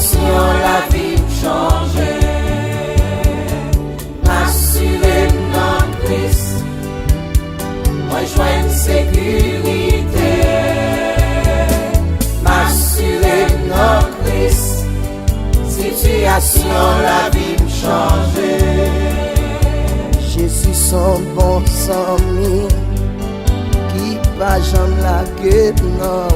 situation, la vie change. M'assurer dans Christ, moi joins une sécurité. M'assurer dans Christ, situation, la vie change. Jésus son bon ami qui va jamais la gueule non.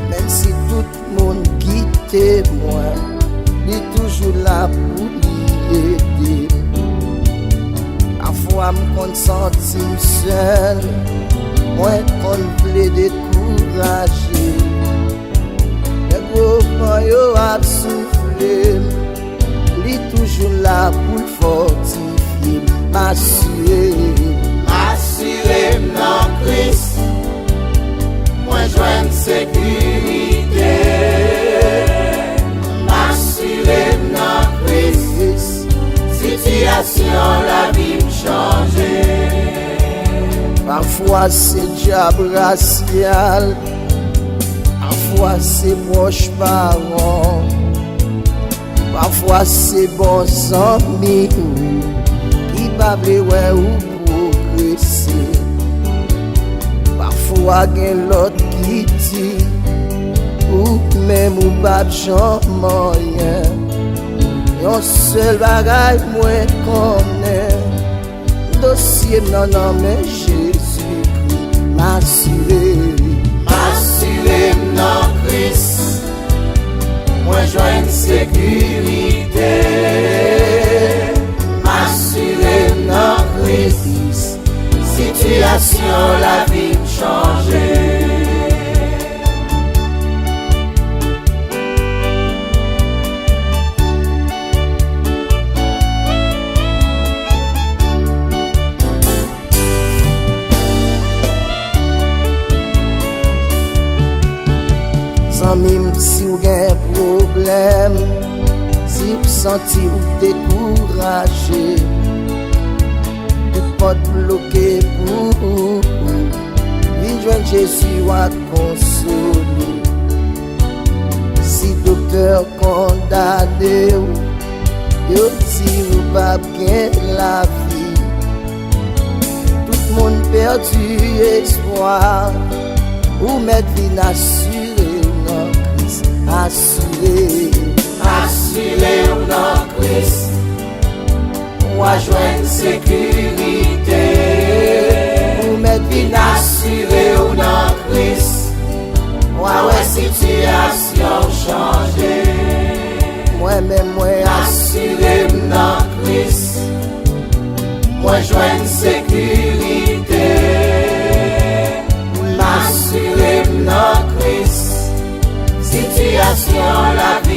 Même si tout le monde quitte moi, il est toujours là pour l'aider. Parfois me sentir seul, moi qu'on voulait décourager. Les gros yo a soufflé, il est toujours là pour le fortifier. M'assurer dans Christ, moi joins une sécurité. M'assurer dans Christ, situation, la vie change. Parfois c'est diable racial, parfois c'est proche parents, parfois c'est bons amis qui parlent ouais ou progresser. Parfois gen l'autre qui dit ou même ou pas j'en moyen. Yon seul bagay moi connais, dossier non mais Jésus-Christ m'assurer dans Christ, moi joins une sécurité. M'assurer dans Christ, situation, la vie change. Même si vous avez un problème, si vous sentez ou découragé, tout pas bloqué pour vous, joindre Jésus à consoler. Si docteur condamné, yo dit ou pas bien la vie, tout le monde perdu espoir, ou mettre vie assurée. Assurer dans Christ, moi joins une sécurité. Ou mettre vie assurer dans Christ, ouais situation change. Moi-même moi assurer dans Christ, moi joins une sécurité. M'assurer dans Christ, situation, la vie